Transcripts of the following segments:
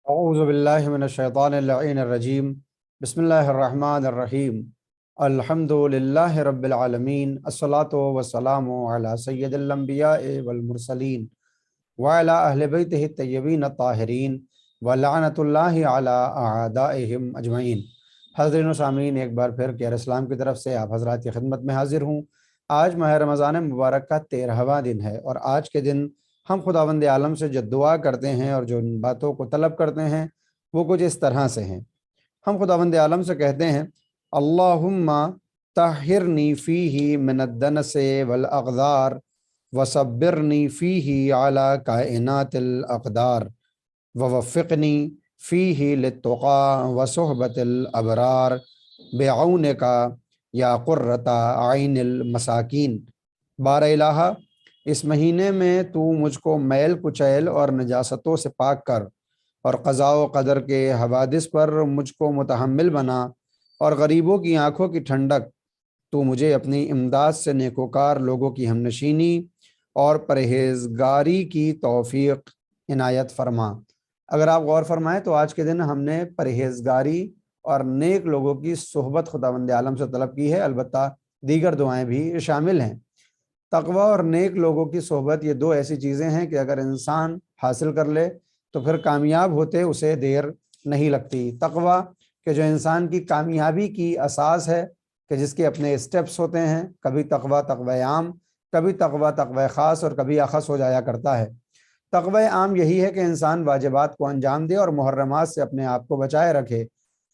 اعوذ باللہ من الشیطان اللعین الرجیم بسم اللہ الرحمن الرحیم الحمد للہ رب العالمین الصلاۃ والسلام علی سید الانبیاء والمرسلین وعلی اہل بیتہ الطیبین الطاہرین ولعنۃ اللہ علی اعدائہم اجمعین۔ حاضرین و سامعین، ایک بار پھر کیئر اسلام کی طرف سے آپ حضرات کی خدمت میں حاضر ہوں۔ آج ماہ رمضان مبارک کا 13واں دن ہے، اور آج کے دن ہم خداوند عالم سے جو دعا کرتے ہیں اور جو ان باتوں کو طلب کرتے ہیں وہ کچھ اس طرح سے ہیں۔ ہم خداوند عالم سے کہتے ہیں: اللہم طہرنی فیہ من الدنس والاغدار وصبرنی فیہ علی کائنات الاقدار ووفقنی فیہ للتقی وصحبت الابرار بعونک یا قرۃ عین المساکین۔ بار الہ، اس مہینے میں تو مجھ کو میل کچیل اور نجاستوں سے پاک کر، اور قضاء و قدر کے حوادث پر مجھ کو متحمل بنا، اور غریبوں کی آنکھوں کی ٹھنڈک تو مجھے اپنی امداد سے نیکوکار لوگوں کی ہمنشینی اور پرہیزگاری کی توفیق عنایت فرما۔ اگر آپ غور فرمائیں تو آج کے دن ہم نے پرہیزگاری اور نیک لوگوں کی صحبت خداوند عالم سے طلب کی ہے، البتہ دیگر دعائیں بھی شامل ہیں۔ تقوی اور نیک لوگوں کی صحبت، یہ دو ایسی چیزیں ہیں کہ اگر انسان حاصل کر لے تو پھر کامیاب ہوتے اسے دیر نہیں لگتی۔ تقوی کہ جو انسان کی کامیابی کی اساس ہے، کہ جس کے اپنے اسٹیپس ہوتے ہیں، کبھی تقوی تقوی عام، کبھی تقوی تقوی خاص، اور کبھی اخص ہو جایا کرتا ہے۔ تقوی عام یہی ہے کہ انسان واجبات کو انجام دے اور محرمات سے اپنے آپ کو بچائے رکھے۔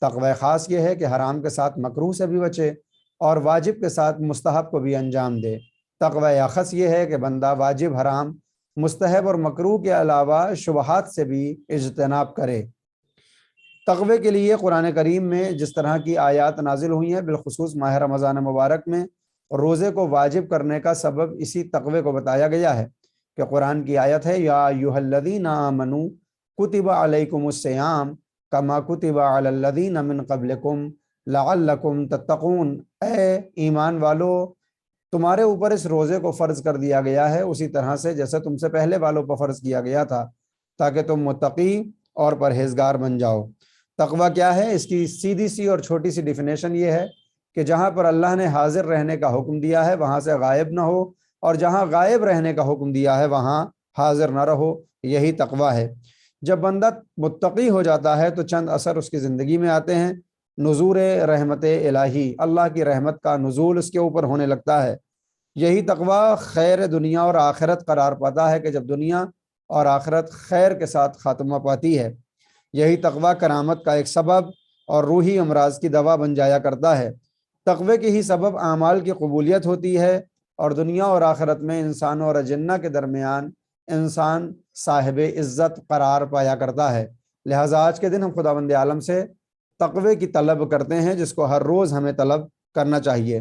تقوی خاص یہ ہے کہ حرام کے ساتھ مکروہ سے بھی بچے اور واجب کے ساتھ مستحب کو بھی انجام دے۔ تقوی اخص یہ ہے کہ بندہ واجب، حرام، مستحب اور مکروہ کے علاوہ شبہات سے بھی اجتناب کرے۔ تقوی کے لیے قرآن کریم میں جس طرح کی آیات نازل ہوئی ہیں، بالخصوص ماہ رمضان مبارک میں روزے کو واجب کرنے کا سبب اسی تقوی کو بتایا گیا ہے، کہ قرآن کی آیت ہے: یا ایھا الذین آمنوا کتب علیکم الصیام کما کتب علی الذین من قبلکم لعلکم تتقون۔ اے ایمان والو، تمہارے اوپر اس روزے کو فرض کر دیا گیا ہے اسی طرح سے جیسے تم سے پہلے والوں پر فرض کیا گیا تھا، تاکہ تم متقی اور پرہیزگار بن جاؤ۔ تقوی کیا ہے؟ اس کی سیدھی سی اور چھوٹی سی ڈیفینیشن یہ ہے کہ جہاں پر اللہ نے حاضر رہنے کا حکم دیا ہے وہاں سے غائب نہ ہو، اور جہاں غائب رہنے کا حکم دیا ہے وہاں حاضر نہ رہو۔ یہی تقوی ہے۔ جب بندہ متقی ہو جاتا ہے تو چند اثر اس کی زندگی میں آتے ہیں۔ نزول رحمت الہی، اللہ کی رحمت کا نزول اس کے اوپر ہونے لگتا ہے۔ یہی تقوی خیر دنیا اور آخرت قرار پاتا ہے، کہ جب دنیا اور آخرت خیر کے ساتھ خاتمہ پاتی ہے۔ یہی تقوی کرامت کا ایک سبب اور روحی امراض کی دوا بن جایا کرتا ہے۔ تقوی کے ہی سبب اعمال کی قبولیت ہوتی ہے، اور دنیا اور آخرت میں انسان اور جنہ کے درمیان انسان صاحب عزت قرار پایا کرتا ہے۔ لہٰذا آج کے دن ہم خداوند عالم سے تقوی کی طلب کرتے ہیں، جس کو ہر روز ہمیں طلب کرنا چاہیے۔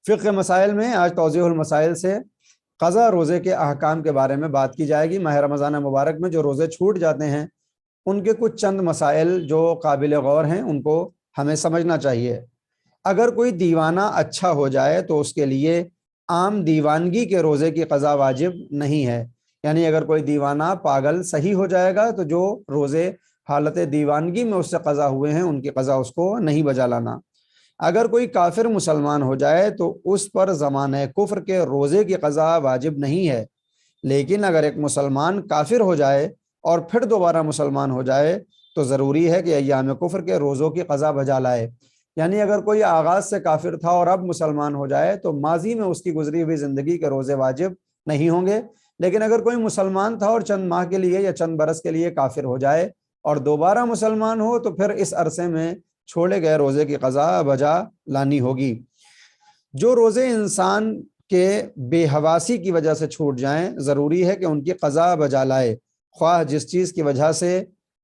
فقہ مسائل میں آج توضیح المسائل سے قضا روزے کے احکام کے بارے میں بات کی جائے گی۔ ماہ رمضان مبارک میں جو روزے چھوٹ جاتے ہیں ان کے کچھ چند مسائل جو قابل غور ہیں ان کو ہمیں سمجھنا چاہیے۔ اگر کوئی دیوانہ اچھا ہو جائے تو اس کے لیے عام دیوانگی کے روزے کی قضا واجب نہیں ہے، یعنی اگر کوئی دیوانہ پاگل صحیح ہو جائے گا تو جو روزے حالت دیوانگی میں اس سے قضا ہوئے ہیں ان کی قضا اس کو نہیں بجا لانا۔ اگر کوئی کافر مسلمان ہو جائے تو اس پر زمانہ کفر کے روزے کی قضا واجب نہیں ہے، لیکن اگر ایک مسلمان کافر ہو جائے اور پھر دوبارہ مسلمان ہو جائے تو ضروری ہے کہ ایام کفر کے روزوں کی قضا بجا لائے۔ یعنی اگر کوئی آغاز سے کافر تھا اور اب مسلمان ہو جائے تو ماضی میں اس کی گزری ہوئی زندگی کے روزے واجب نہیں ہوں گے، لیکن اگر کوئی مسلمان تھا اور چند ماہ کے لیے یا چند برس کے لیے کافر ہو جائے اور دوبارہ مسلمان ہو تو پھر اس عرصے میں چھوڑے گئے روزے کی قضا بجا لانی ہوگی۔ جو روزے انسان کے بے حواسی کی وجہ سے چھوٹ جائیں ضروری ہے کہ ان کی قضا بجا لائے، خواہ جس چیز کی وجہ سے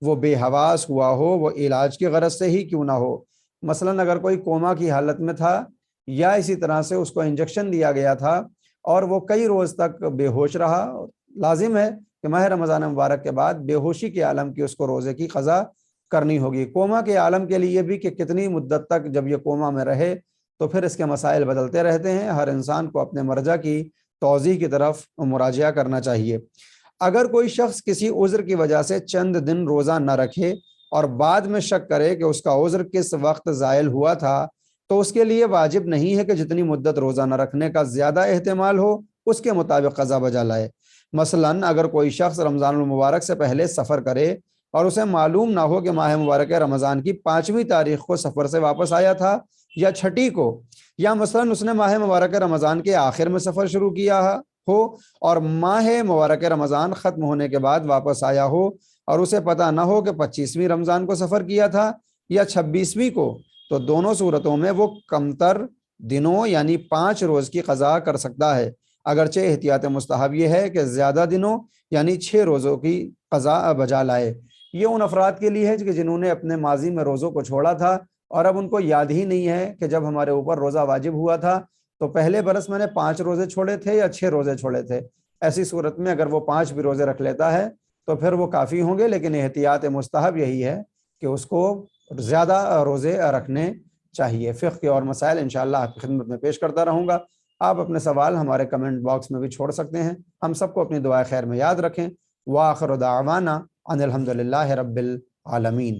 وہ بے حواس ہوا ہو وہ علاج کی غرض سے ہی کیوں نہ ہو۔ مثلا اگر کوئی کوما کی حالت میں تھا یا اسی طرح سے اس کو انجیکشن دیا گیا تھا اور وہ کئی روز تک بے ہوش رہا، لازم ہے کہ ماہ رمضان مبارک کے بعد بے ہوشی کے عالم کی اس کو روزے کی قضا کرنی ہوگی۔ کوما کے عالم کے لیے بھی کہ کتنی مدت تک جب یہ کوما میں رہے تو پھر اس کے مسائل بدلتے رہتے ہیں۔ ہر انسان کو اپنے مرجع کی توضیح کی طرف مراجعہ کرنا چاہیے۔ اگر کوئی شخص کسی عذر کی وجہ سے چند دن روزہ نہ رکھے اور بعد میں شک کرے کہ اس کا عذر کس وقت زائل ہوا تھا تو اس کے لیے واجب نہیں ہے کہ جتنی مدت روزہ نہ رکھنے کا زیادہ احتمال ہو اس کے مطابق قضا بجا لائے۔ مثلاً اگر کوئی شخص رمضان المبارک سے پہلے سفر کرے اور اسے معلوم نہ ہو کہ ماہ مبارک رمضان کی 5ویں تاریخ کو سفر سے واپس آیا تھا یا 6 کو، یا مثلاً اس نے ماہ مبارک رمضان کے آخر میں سفر شروع کیا ہو اور ماہ مبارک رمضان ختم ہونے کے بعد واپس آیا ہو اور اسے پتہ نہ ہو کہ 25ویں رمضان کو سفر کیا تھا یا 26ویں کو، تو دونوں صورتوں میں وہ کمتر دنوں یعنی 5 روز کی قضا کر سکتا ہے، اگرچہ احتیاط مستحب یہ ہے کہ زیادہ دنوں یعنی 6 روزوں کی قضا بجا لائے۔ یہ ان افراد کے لیے ہے کہ جنہوں نے اپنے ماضی میں روزوں کو چھوڑا تھا اور اب ان کو یاد ہی نہیں ہے کہ جب ہمارے اوپر روزہ واجب ہوا تھا تو پہلے برس میں نے 5 روزے چھوڑے تھے یا 6 روزے چھوڑے تھے۔ ایسی صورت میں اگر وہ 5 بھی روزے رکھ لیتا ہے تو پھر وہ کافی ہوں گے، لیکن احتیاط مستحب یہی ہے کہ اس کو زیادہ روزے رکھنے چاہیے۔ فقہ کے اور مسائل انشاءاللہ آپ کی خدمت میں پیش کرتا رہوں گا۔ آپ اپنے سوال ہمارے کمنٹ باکس میں بھی چھوڑ سکتے ہیں۔ ہم سب کو اپنی دعائے خیر میں یاد رکھیں۔ وآخر دعوانا ان الحمد للہ رب العالمین۔